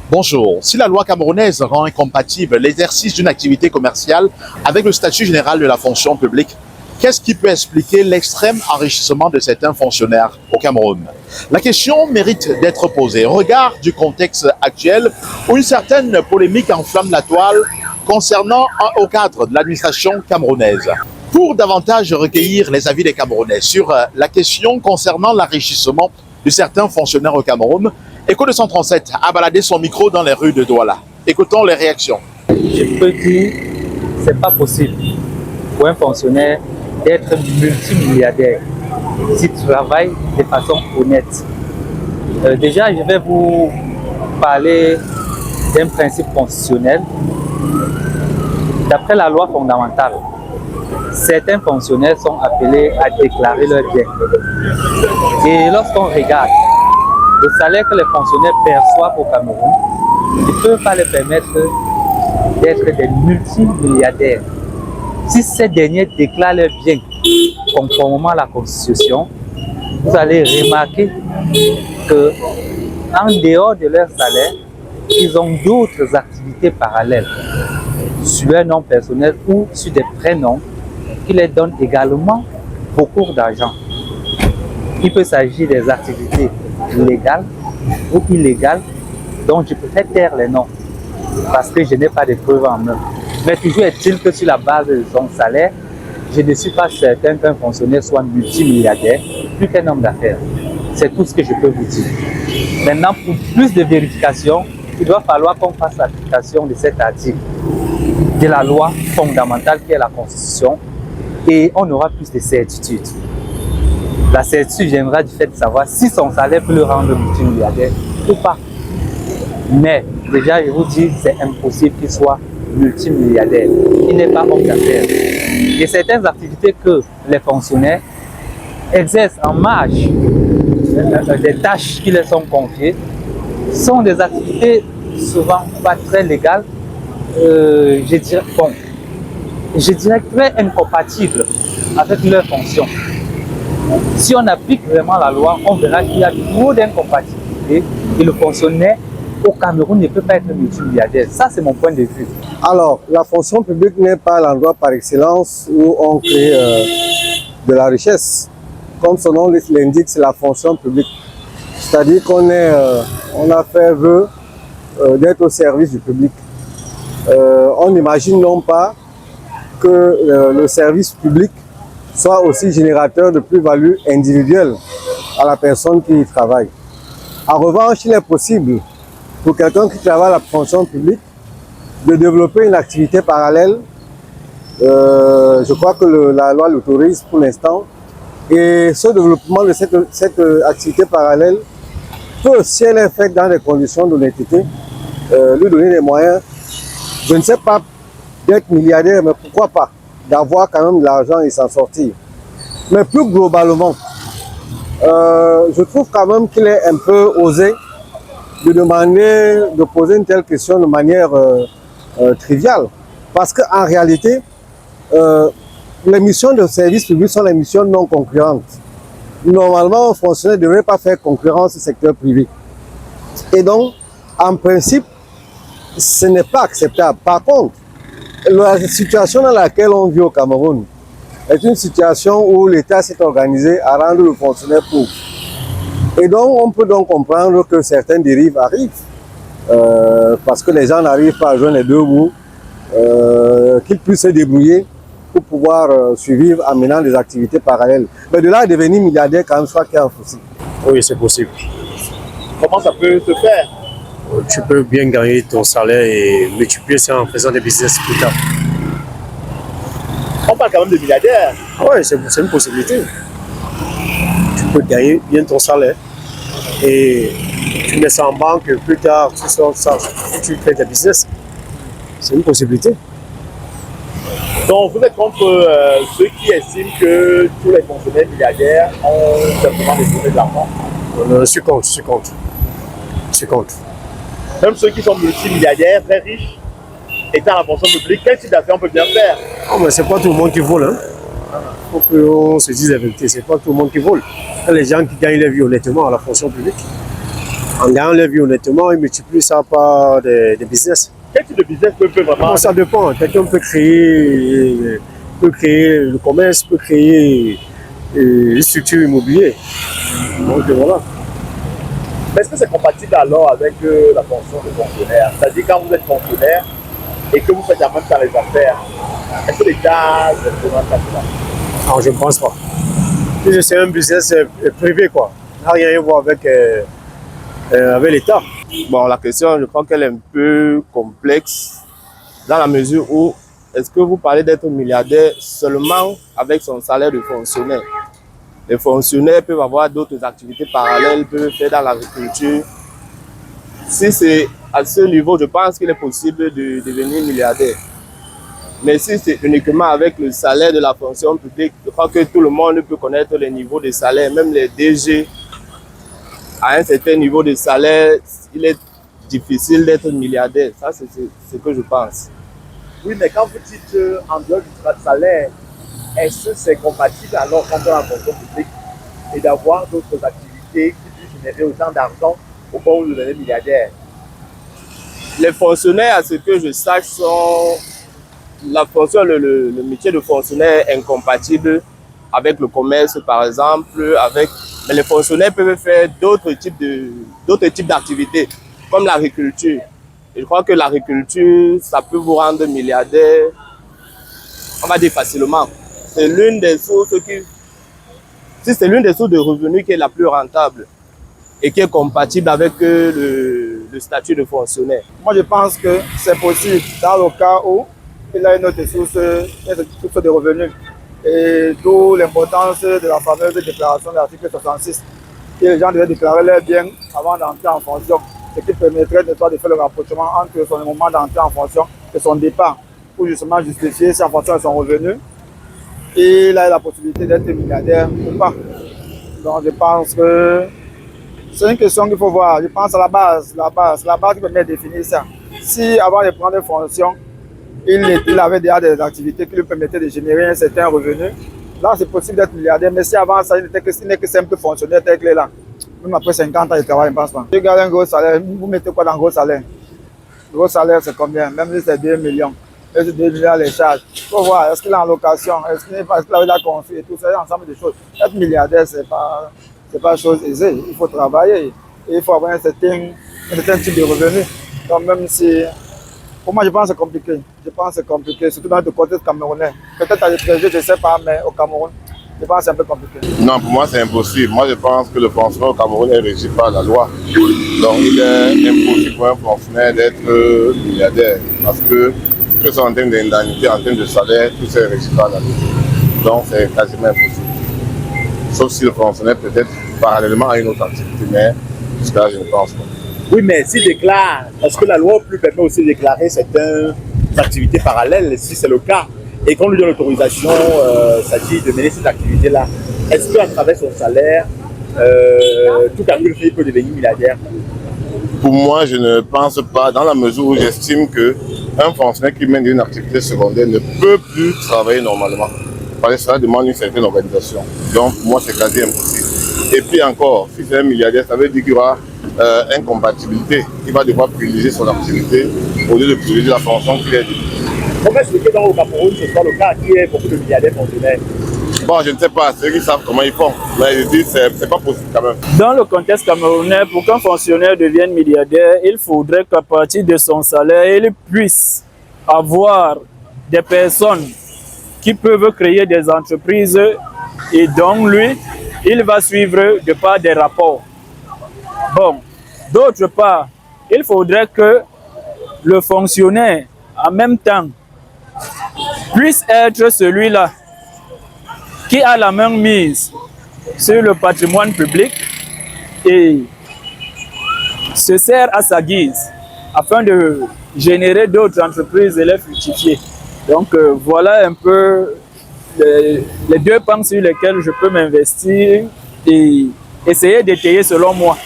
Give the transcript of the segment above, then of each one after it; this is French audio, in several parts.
Bonjour. Si la loi camerounaise rend incompatible l'exercice d'une activité commerciale avec le statut général de la fonction publique, qu'est-ce qui peut expliquer l'extrême enrichissement de certains fonctionnaires au Cameroun? La question mérite d'être posée au regard du contexte actuel où une certaine polémique enflamme la toile concernant un haut cadre de l'administration camerounaise. Pour davantage recueillir les avis des Camerounais sur la question concernant l'enrichissement de certains fonctionnaires au Cameroun, Écho 237 a baladé son micro dans les rues de Douala. Écoutons les réactions. Je peux dire que ce n'est pas possible pour un fonctionnaire d'être multimilliardaire s'il travaille de façon honnête. Déjà, je vais vous parler d'un principe constitutionnel. D'après la loi fondamentale, certains fonctionnaires sont appelés à déclarer leurs biens. Et lorsqu'on regarde le salaire que les fonctionnaires perçoivent au Cameroun, ne peut pas leur permettre d'être des multimilliardaires. Si ces derniers déclarent leurs biens conformément à la Constitution, vous allez remarquer que, en dehors de leur salaire, ils ont d'autres activités parallèles sur leur nom personnel ou sur des prénoms qui leur donnent également beaucoup d'argent. Il peut s'agir des activités légales ou illégales dont je peux taire les noms parce que je n'ai pas de preuves en main. Mais toujours est-il que sur la base de son salaire, je ne suis pas certain qu'un fonctionnaire soit multimilliardaire plus qu'un homme d'affaires. C'est tout ce que je peux vous dire. Maintenant, pour plus de vérification, il doit falloir qu'on fasse l'application de cet article de la loi fondamentale qui est la Constitution et on aura plus de certitude. La certitude viendra du fait de savoir si son salaire peut le rendre multimilliardaire ou pas. Mais déjà, je vous dis, c'est impossible qu'il soit multimilliardaire. Il n'est pas homme d'affaires. Et certaines activités que les fonctionnaires exercent en marge des tâches qui leur sont confiées sont des activités souvent pas très légales, je dirais très incompatibles avec leurs fonctions. Si on applique vraiment la loi, on verra qu'il y a trop d'incompatibilité et le fonctionnaire au Cameroun ne peut pas être multimilliardaire. Ça, c'est mon point de vue. Alors, la fonction publique n'est pas l'endroit par excellence où on crée de la richesse. Comme son nom l'indique, c'est la fonction publique. C'est-à-dire qu'on a fait vœu d'être au service du public. On n'imagine non pas que le service public soit aussi générateur de plus-value individuelle à la personne qui y travaille. En revanche, il est possible pour quelqu'un qui travaille à la fonction publique de développer une activité parallèle. Je crois que la loi l'autorise pour l'instant. Et ce développement de cette activité parallèle peut, si elle est faite dans des conditions d'honnêteté, lui donner les moyens, je ne sais pas, d'être milliardaire, mais pourquoi pas, d'avoir quand même de l'argent et s'en sortir. Mais plus globalement, je trouve quand même qu'il est un peu osé de demander, de poser une telle question de manière triviale. Parce qu'en réalité, les missions de service public sont les missions non concurrentes. Normalement, un fonctionnaire ne devrait pas faire concurrence au secteur privé. Et donc, en principe, ce n'est pas acceptable. Par contre, la situation dans laquelle on vit au Cameroun est une situation où l'État s'est organisé à rendre le fonctionnaire pauvre. Et donc, on peut donc comprendre que certaines dérives arrivent, parce que les gens n'arrivent pas à joindre les deux bouts, qu'ils puissent se débrouiller pour pouvoir survivre en menant des activités parallèles. Mais de là à devenir milliardaire, quand même, je crois qu'il y a un souci. Oui, c'est possible. Comment ça peut se faire? Tu peux bien gagner ton salaire et multiplier ça en faisant des business plus tard. On parle quand même de milliardaires. Oui, c'est une possibilité. Tu peux gagner bien ton salaire et tu mets ça en banque, plus tard tu sors ça, tu fais des business. C'est une possibilité. Donc vous êtes contre ceux qui estiment que tous les fonctionnaires milliardaires ont simplement détourné de l'argent? Je suis contre. Même ceux qui sont multimilliardaires, très riches, étant à la fonction publique, quel type d'affaires on peut bien faire? Non, mais c'est pas tout le monde qui vole. Hein. Faut qu'on se dise la vérité, c'est pas tout le monde qui vole. Il y a les gens qui gagnent leur vie honnêtement à la fonction publique. En gagnant leur vie honnêtement, ils multiplient ça par des business. Quel type de business peut vraiment... Bon, ça dépend. Quelqu'un peut créer le commerce, peut créer une structure immobilière. Donc voilà. Mais est-ce que c'est compatible alors avec la fonction de fonctionnaire? C'est-à-dire quand vous êtes fonctionnaire et que vous faites en même temps les affaires, est-ce que l'État vous demande ça? Non, je ne pense pas. C'est un business privé, quoi. Ça n'a rien à voir avec l'État. Bon, la question, je crois qu'elle est un peu complexe dans la mesure où est-ce que vous parlez d'être milliardaire seulement avec son salaire de fonctionnaire? Les fonctionnaires peuvent avoir d'autres activités parallèles, peuvent faire dans l'agriculture. Si c'est à ce niveau, je pense qu'il est possible de devenir milliardaire. Mais si c'est uniquement avec le salaire de la fonction publique, je crois que tout le monde peut connaître les niveaux de salaire, même les DG. À un certain niveau de salaire, il est difficile d'être milliardaire. Ça, c'est ce que je pense. Oui, mais quand vous dites en dehors du salaire, est-ce que c'est compatible alors quand on a la fonction publique et d'avoir d'autres activités qui puissent générer autant d'argent au point où vous devenez milliardaire? Les fonctionnaires, à ce que je sache, sont la fonction, le métier de fonctionnaire est incompatible avec le commerce, par exemple, mais les fonctionnaires peuvent faire d'autres types d'activités, comme l'agriculture. Je crois que l'agriculture, ça peut vous rendre milliardaire, on va dire facilement. C'est l'une des sources c'est l'une des sources de revenus qui est la plus rentable et qui est compatible avec le statut de fonctionnaire. Moi, je pense que c'est possible dans le cas où il a une autre source de revenus. Et d'où l'importance de la fameuse déclaration de l'article 66. Que les gens devaient déclarer leurs biens avant d'entrer en fonction, ce qui permettrait de faire le rapprochement entre son moment d'entrée en fonction et son départ, pour justement justifier si en fonction de son revenu, il a la possibilité d'être milliardaire ou pas. Donc je pense que c'est une question qu'il faut voir. Je pense à la base qui permet de définir ça. Si avant de prendre fonction, il avait déjà des activités qui lui permettaient de générer un certain revenu, là c'est possible d'être milliardaire. Mais si avant ça, il n'est que simple fonctionnaire tel qu'il est là, même après 50 ans de travail, je ne pense pas. Je regarde un gros salaire, vous mettez quoi dans le gros salaire? Le gros salaire c'est combien? Même si c'est 2 millions. Et c'est 2 millions les charges. Il faut voir, est-ce qu'il est en location? Est-ce qu'il a construit? Tout ça, ensemble de choses. Être milliardaire, c'est pas chose aisée. Il faut travailler. Et il faut avoir un certain type de revenu. Donc même si, pour moi je pense que c'est compliqué. Je pense que c'est compliqué, surtout dans le contexte camerounais. Peut-être à l'étranger, je ne sais pas, mais au Cameroun, je pense que c'est un peu compliqué. Non, pour moi c'est impossible. Moi je pense que le fonctionnaire au Cameroun est régi par la loi. Donc il est impossible pour un fonctionnaire d'être milliardaire. Parce que ce soit en termes d'indemnité, en termes de salaire, tout ça est régi par la loi. Donc c'est quasiment impossible. Sauf si le fonctionnaire peut-être parallèlement à une autre activité, mais jusqu'à là je ne pense pas. Oui, mais s'il déclare, parce que la loi lui permet aussi de déclarer certaines activités parallèles, si c'est le cas, et qu'on lui donne l'autorisation, c'est-à-dire de mener ces activités-là, est-ce qu'à travers son salaire, tout calcul fait, il peut devenir milliardaire? Pour moi, je ne pense pas, dans la mesure où j'estime qu'un fonctionnaire qui mène une activité secondaire ne peut plus travailler normalement. Parce que cela demande une certaine organisation. Donc, pour moi, c'est quasi impossible. Et puis encore, si c'est un milliardaire, ça veut dire qu'il y aura incompatibilité. Il va devoir privilégier son activité au lieu de privilégier la fonction qu'il est. Comment expliquer dans le Cameroun ce soit le cas qu'il y ait beaucoup de milliardaires fonctionnaires? Bon, je ne sais pas, c'est eux qui savent comment ils font. Mais je dis, c'est pas possible quand même. Dans le contexte camerounais, pour qu'un fonctionnaire devienne milliardaire, il faudrait qu'à partir de son salaire, il puisse avoir des personnes qui peuvent créer des entreprises et donc lui, il va suivre de par des rapports. Bon, d'autre part, il faudrait que le fonctionnaire, en même temps, puisse être celui-là qui a la main mise sur le patrimoine public et se sert à sa guise afin de générer d'autres entreprises et les fructifier. Donc voilà un peu les deux pans sur lesquels je peux m'investir et essayer d'étayer selon moi.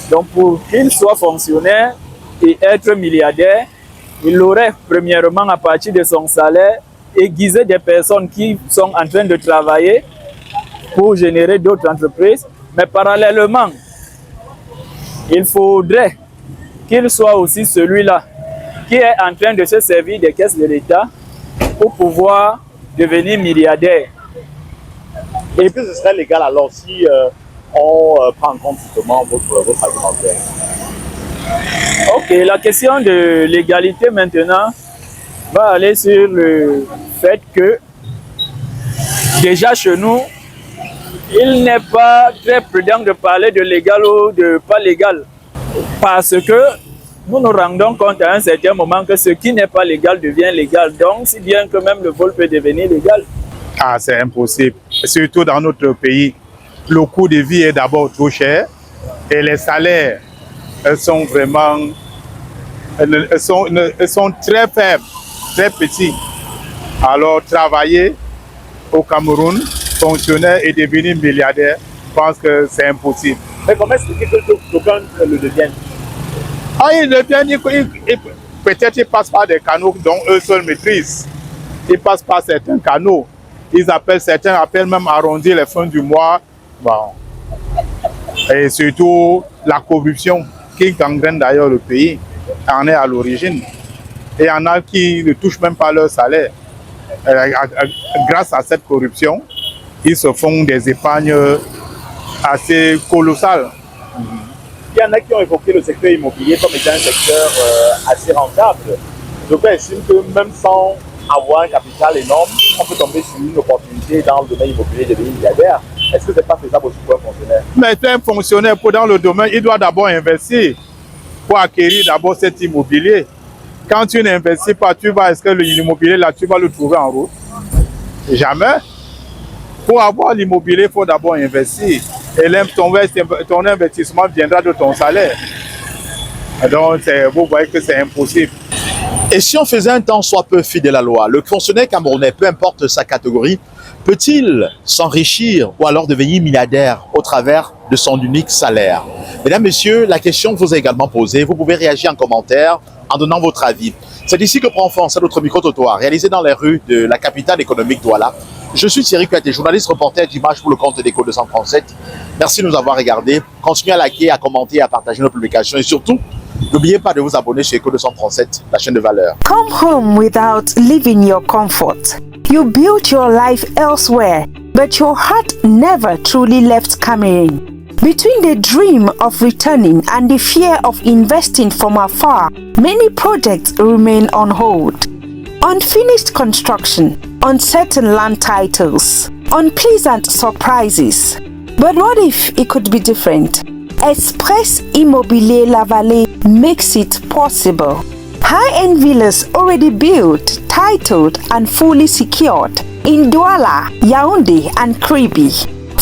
Donc pour qu'il soit fonctionnaire et être milliardaire, il aurait premièrement à partir de son salaire aiguisé des personnes qui sont en train de travailler pour générer d'autres entreprises, mais parallèlement, il faudrait qu'il soit aussi celui-là qui est en train de se servir des caisses de l'État pour pouvoir devenir milliardaire. Est-ce que ce serait légal alors si on prend en compte justement votre argumentaire? Ok, la question de l'égalité maintenant va aller sur le fait que déjà chez nous, il n'est pas très prudent de parler de légal ou de pas légal parce que nous nous rendons compte à un certain moment que ce qui n'est pas légal devient légal. Donc, si bien que même le vol peut devenir légal. Ah, c'est impossible. Surtout dans notre pays, le coût de vie est d'abord trop cher et les salaires sont vraiment elles sont très faibles, très petits. Alors, travailler au Cameroun, fonctionnaire et devenir milliardaire, je pense que c'est impossible. Mais comment expliquer que d'aucuns le deviennent? Ah, ils deviennent, peut-être qu'ils passent par des canaux dont eux seuls maîtrisent. Ils passent par certains canaux. Certains appellent même arrondir les fins du mois. Bon. Et surtout la corruption qui gangrène d'ailleurs le pays en est à l'origine. Et il y en a qui ne touchent même pas leur salaire. Grâce à cette corruption, ils se font des épargnes assez colossales. Il y en a qui ont évoqué le secteur immobilier comme étant un secteur assez rentable. Donc, j'estime que même sans avoir un capital énorme, on peut tomber sur une opportunité dans le domaine immobilier de devenir milliardaire. Est-ce que ce n'est pas faisable aussi pour un fonctionnaire? Mais un fonctionnaire, dans le domaine, il doit d'abord investir pour acquérir d'abord cet immobilier. Quand tu n'investis pas, est-ce que l'immobilier là, tu vas le trouver en route? Jamais. Pour avoir l'immobilier, il faut d'abord investir. Et ton investissement viendra de ton salaire. Donc, vous voyez que c'est impossible. Et si on faisait un temps soit peu fidèle à la loi, le fonctionnaire camerounais, peu importe sa catégorie, peut-il s'enrichir ou alors devenir milliardaire au travers de son unique salaire? Mesdames, Messieurs, la question vous est également posée. Vous pouvez réagir en commentaire en donnant votre avis. C'est ici que prend fin notre micro-trottoir réalisé dans les rues de la capitale économique Douala. Je suis Thierry Kouyaté, journaliste reporter d'images pour le compte d'Éco 237. Merci de nous avoir regardés. Continuez à liker, à commenter, à partager nos publications et surtout, n'oubliez pas de vous abonner sur Éco 237, la chaîne de valeur. Come home without leaving your comfort. You built your life elsewhere, but your heart never truly left Cameroon. Between the dream of returning and the fear of investing from afar, many projects remain on hold. Unfinished construction, uncertain land titles, unpleasant surprises. But what if it could be different? Express Immobilier La Vallée makes it possible. High-end villas already built, titled and fully secured in Douala, Yaoundé and Kribi.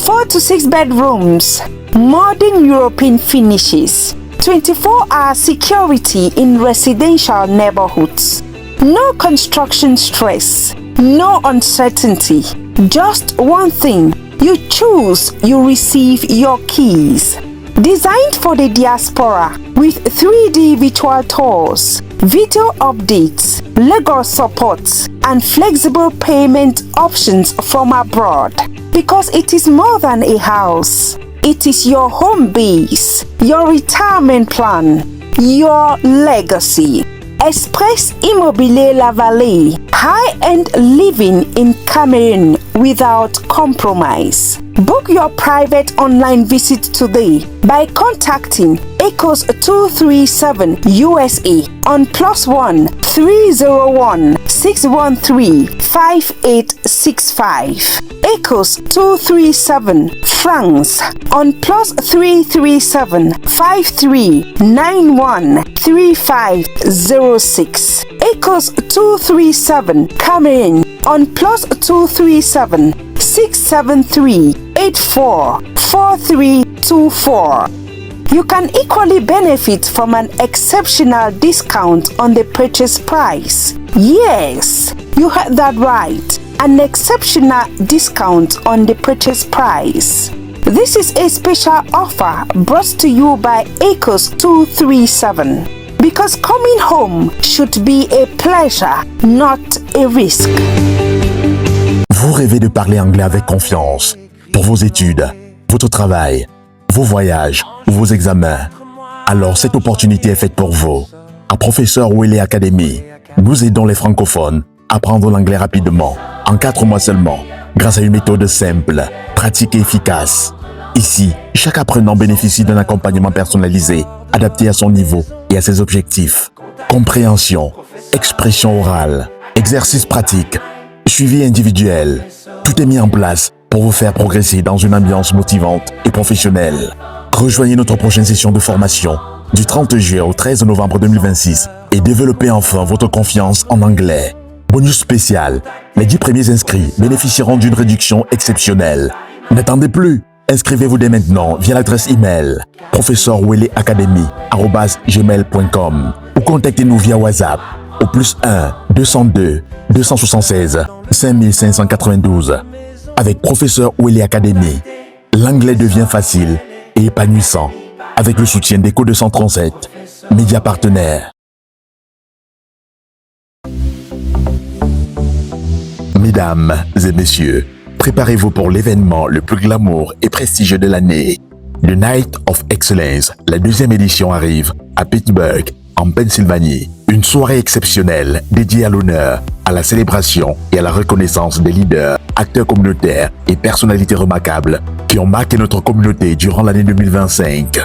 4 to 6 bedrooms, modern European finishes, 24-hour security in residential neighborhoods. No construction stress, no uncertainty. Just one thing. You choose, you receive your keys. Designed for the diaspora with 3D virtual tours, video updates, legal support, and flexible payment options from abroad. Because it is more than a house. It is your home base, your retirement plan, your legacy. Express Immobilier La Vallée, high-end living in Cameroon without compromise. Book your private online visit today by contacting Ecos 237 USA on +1 301 613 5865. Ecos 237 France on +337 5391 3506. Ecos 237 Cameroon on +237 673 844324. You can equally benefit from an exceptional discount on the purchase price. Yes, you heard that right. An exceptional discount on the purchase price. This is a special offer brought to you by Ecos 237. Because coming home should be a pleasure, not a risk. Vous rêvez de parler anglais avec confiance pour vos études, votre travail, vos voyages ou vos examens. Alors cette opportunité est faite pour vous. À Professeur Wele Academy, nous aidons les francophones à apprendre l'anglais rapidement, en 4 mois seulement, grâce à une méthode simple, pratique et efficace. Ici, chaque apprenant bénéficie d'un accompagnement personnalisé, adapté à son niveau et à ses objectifs. Compréhension, expression orale, exercice pratique, suivi individuel. Tout est mis en place pour vous faire progresser dans une ambiance motivante et professionnelle. Rejoignez notre prochaine session de formation du 30 juillet au 13 novembre 2026 et développez enfin votre confiance en anglais. Bonus spécial, les 10 premiers inscrits bénéficieront d'une réduction exceptionnelle. N'attendez plus, inscrivez-vous dès maintenant via l'adresse email professeurweleacademy@gmail.com ou contactez-nous via WhatsApp au +1 202 276 5592. Avec Professeur Wele Academy, l'anglais devient facile et épanouissant avec le soutien d'Eco 237, média partenaire. Mesdames et messieurs, préparez-vous pour l'événement le plus glamour et prestigieux de l'année. The Night of Excellence, la 2e édition arrive à Pittsburgh, en Pennsylvanie. Une soirée exceptionnelle dédiée à l'honneur, à la célébration et à la reconnaissance des leaders, acteurs communautaires et personnalités remarquables qui ont marqué notre communauté durant l'année 2025.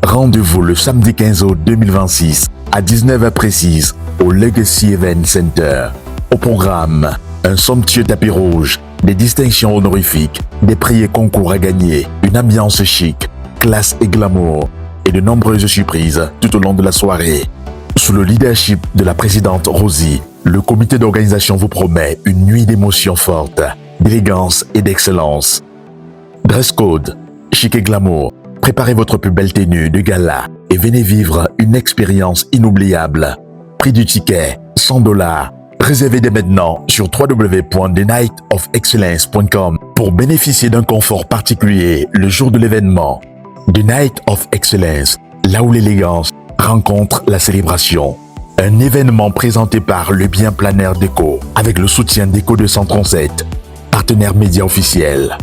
Rendez-vous le samedi 15 août 2026 à 19h précise au Legacy Event Center. Au programme, un somptueux tapis rouge, des distinctions honorifiques, des prix et concours à gagner, une ambiance chic, classe et glamour, et de nombreuses surprises tout au long de la soirée. Sous le leadership de la présidente Rosie, le comité d'organisation vous promet une nuit d'émotions fortes, d'élégance et d'excellence. Dress code, chic et glamour. Préparez votre plus belle tenue de gala et venez vivre une expérience inoubliable. Prix du ticket, $100. Réservez dès maintenant sur www.thenightofexcellence.com pour bénéficier d'un confort particulier le jour de l'événement. The Night of Excellence, là où l'élégance rencontre la célébration. Un événement présenté par le Bien Planner Déco avec le soutien d'Eco 237, partenaire média officiel.